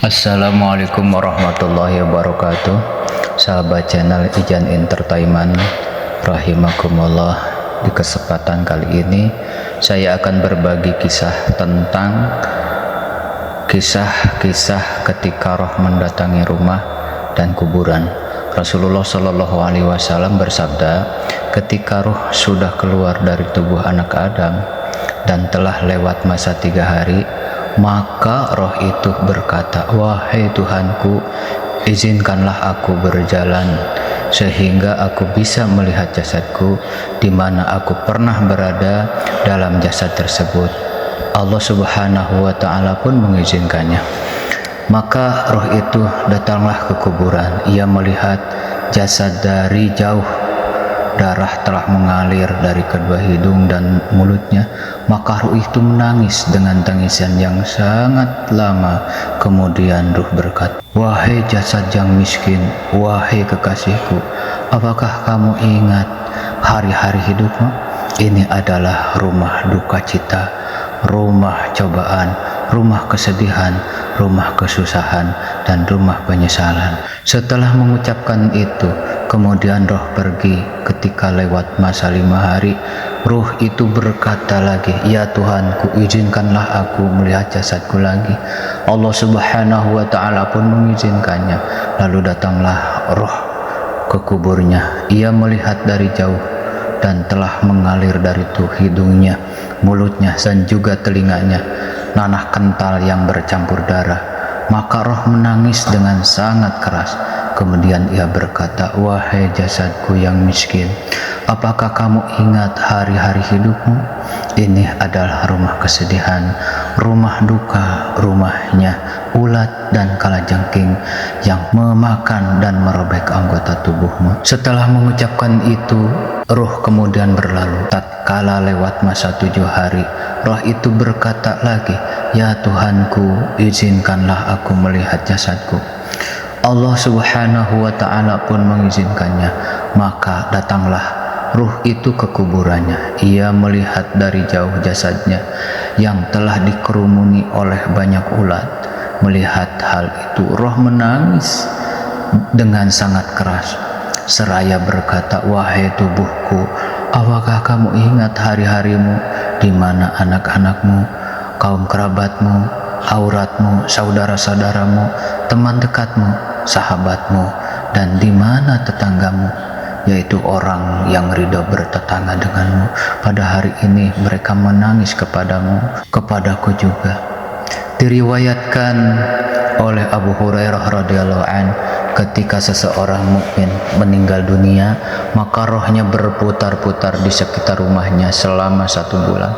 Assalamualaikum warahmatullahi wabarakatuh. Sahabat channel Ijan Entertainment rahimakumullah. Di kesempatan kali ini saya akan berbagi kisah tentang kisah-kisah ketika roh mendatangi rumah dan kuburan. Rasulullah Shallallahu Alaihi Wasallam bersabda, ketika roh sudah keluar dari tubuh anak Adam dan telah lewat masa 3 hari, maka roh itu berkata, "Wahai Tuhanku, izinkanlah aku berjalan sehingga aku bisa melihat jasadku di mana aku pernah berada dalam jasad tersebut." Allah Subhanahu wa Ta'ala pun mengizinkannya. Maka roh itu datanglah ke kuburan. Ia melihat jasad dari jauh. Darah telah mengalir dari kedua hidung dan mulutnya. Maka ruh itu menangis dengan tangisan yang sangat lama. Kemudian ruh berkata, "Wahai jasad yang miskin, wahai kekasihku, apakah kamu ingat hari-hari hidupmu? Ini adalah rumah duka cita, rumah cobaan, rumah kesedihan, rumah kesusahan, dan rumah penyesalan." Setelah mengucapkan itu, kemudian roh pergi. Ketika lewat masa 5 hari, ruh itu berkata lagi, "Ya Tuhanku, izinkanlah aku melihat jasadku lagi." Allah Subhanahu wa Ta'ala pun mengizinkannya. Lalu datanglah roh ke kuburnya. Ia melihat dari jauh dan telah mengalir dari hidungnya, mulutnya, dan juga telinganya nanah kental yang bercampur darah. Maka roh menangis dengan sangat keras. Kemudian ia berkata, "Wahai jasadku yang miskin, apakah kamu ingat hari-hari hidupmu? Ini adalah rumah kesedihan, rumah duka, rumahnya ulat dan kalajengking yang memakan dan merobek anggota tubuhmu." Setelah mengucapkan itu, roh kemudian berlalu. Tatkala lewat masa 7 hari, roh itu berkata lagi, "Ya Tuhanku, izinkanlah aku melihat jasadku." Allah Subhanahu wa Ta'ala pun mengizinkannya. Maka datanglah ruh itu ke kuburannya. Ia melihat dari jauh jasadnya yang telah dikerumuni oleh banyak ulat. Melihat hal itu, roh menangis dengan sangat keras seraya berkata, "Wahai tubuhku, apakah kamu ingat hari-harimu di mana anak-anakmu, kaum kerabatmu, auratmu, saudara-saudaramu, teman dekatmu, sahabatmu, dan di mana tetanggamu, yaitu orang yang ridho bertetangga denganmu. Pada hari ini mereka menangis kepadamu, kepadaku juga." Diriwayatkan oleh Abu Hurairah radhiyallahu an, ketika seseorang mukmin meninggal dunia, maka rohnya berputar-putar di sekitar rumahnya selama 1 bulan.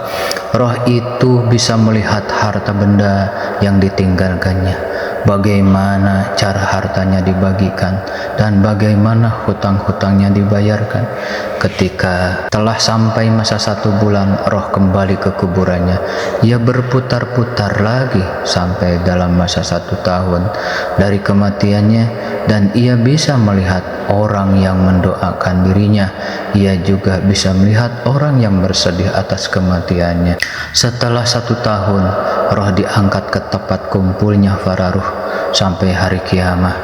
Roh itu bisa melihat harta benda yang ditinggalkannya, bagaimana cara hartanya dibagikan, dan bagaimana hutang-hutangnya dibayarkan. Ketika telah sampai masa 1 bulan, roh kembali ke kuburannya. Ia berputar-putar lagi sampai dalam masa 1 tahun dari kematiannya, dan ia bisa melihat orang yang mendoakan dirinya. Ia juga bisa melihat orang yang bersedih atas kematiannya. Setelah 1 tahun, roh diangkat ke tempat kumpulnya para ruh sampai hari kiamat.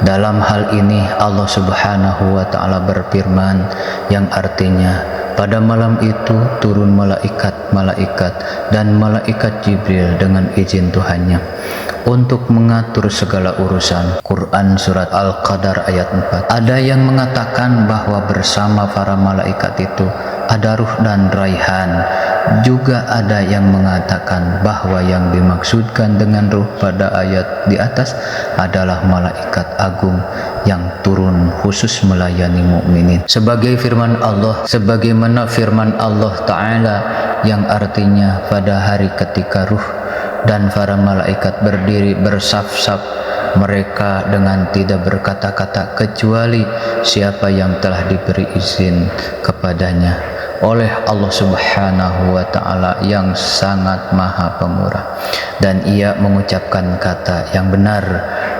Dalam hal ini Allah Subhanahu wa Ta'ala berfirman, yang artinya, pada malam itu turun malaikat-malaikat dan malaikat Jibril dengan izin Tuhannya untuk mengatur segala urusan. Quran Surat Al-Qadar ayat 4. Ada yang mengatakan bahwa bersama para malaikat itu ada ruh dan raihan. Juga ada yang mengatakan bahwa yang dimaksudkan dengan ruh pada ayat di atas adalah malaikat agung yang turun khusus melayani mukminin. Sebagaimana firman Allah Ta'ala yang artinya, pada hari ketika ruh dan para malaikat berdiri bersaf-saf, mereka dengan tidak berkata-kata kecuali siapa yang telah diberi izin kepadanya oleh Allah Subhanahu wa Ta'ala yang sangat maha pemurah, dan ia mengucapkan kata yang benar.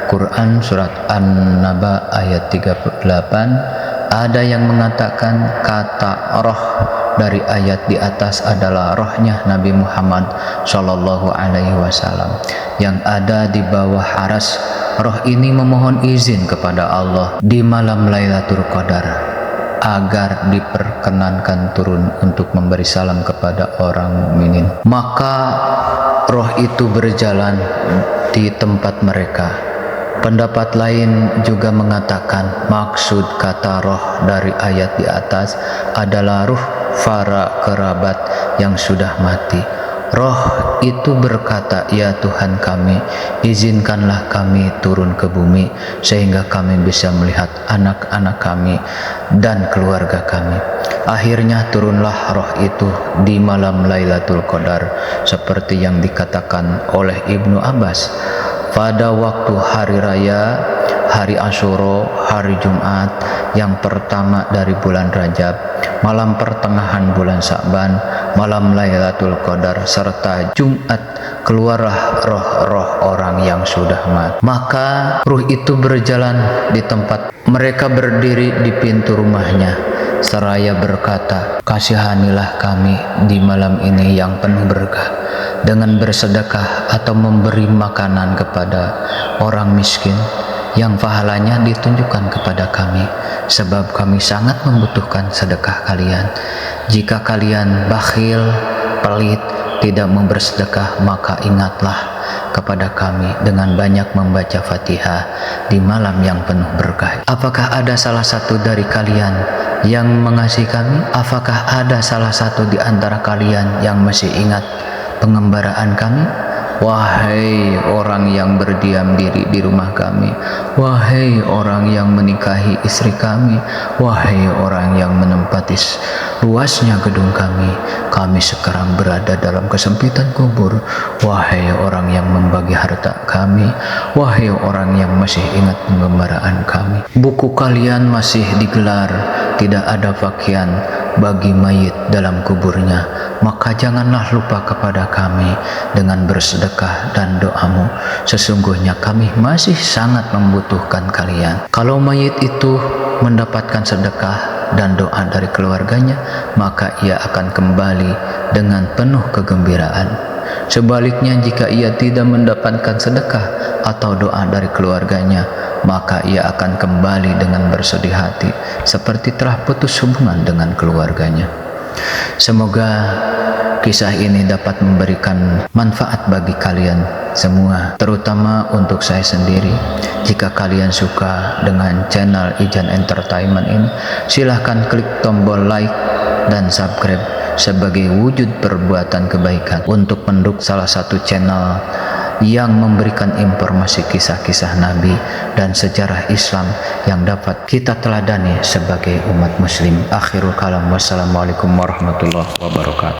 Quran Surat An-Naba ayat 38. Ada yang mengatakan kata roh dari ayat di atas adalah rohnya Nabi Muhammad Shallallahu Alaihi Wasallam yang ada di bawah aras. Roh ini memohon izin kepada Allah di malam Lailatul Qadar agar diperkenankan turun untuk memberi salam kepada orang mukminin. Maka roh itu berjalan di tempat mereka. Pendapat lain juga mengatakan maksud kata roh dari ayat di atas adalah ruh para kerabat yang sudah mati. Roh itu berkata, "Ya Tuhan kami, izinkanlah kami turun ke bumi sehingga kami bisa melihat anak-anak kami dan keluarga kami." Akhirnya turunlah roh itu di malam Lailatul Qadar seperti yang dikatakan oleh Ibnu Abbas. Pada waktu hari raya, hari Asyura, hari Jumat yang pertama dari bulan Rajab, malam pertengahan bulan Sya'ban, malam Lailatul Qadar serta Jumat, keluarlah roh-roh orang yang sudah mati. Maka ruh itu berjalan di tempat mereka berdiri di pintu rumahnya seraya berkata, "Kasihanilah kami di malam ini yang penuh berkah dengan bersedekah atau memberi makanan kepada orang miskin yang pahalanya ditunjukkan kepada kami, sebab kami sangat membutuhkan sedekah kalian. Jika kalian bakhil, pelit, tidak membersedekah, maka ingatlah kepada kami dengan banyak membaca Fatihah di malam yang penuh berkah." Apakah ada salah satu dari kalian yang mengasihi kami? Apakah ada salah satu di antara kalian yang masih ingat pengembaraan kami? Wahai orang yang berdiam diri di rumah kami, wahai orang yang menikahi istri kami, wahai orang yang menempati luasnya gedung kami sekarang berada dalam kesempitan kubur. Wahai orang yang membagi harta kami, wahai orang yang masih ingat pengembaraan kami. Buku kalian masih digelar, tidak ada pakaian bagi mayit dalam kuburnya, maka janganlah lupa kepada kami dengan bersedekah dan doamu. Sesungguhnya kami masih sangat membutuhkan kalian. Kalau mayit itu mendapatkan sedekah dan doa dari keluarganya, maka ia akan kembali dengan penuh kegembiraan. Sebaliknya, jika ia tidak mendapatkan sedekah atau doa dari keluarganya, maka ia akan kembali dengan bersedih hati seperti telah putus hubungan dengan keluarganya. Semoga kisah ini dapat memberikan manfaat bagi kalian semua, terutama untuk saya sendiri. Jika kalian suka dengan channel Ijan Entertainment ini, silahkan klik tombol like dan subscribe sebagai wujud perbuatan kebaikan untuk mendukung salah satu channel yang memberikan informasi kisah-kisah Nabi dan sejarah Islam yang dapat kita teladani sebagai umat muslim. Akhirul kalam, wassalamualaikum warahmatullahi wabarakatuh.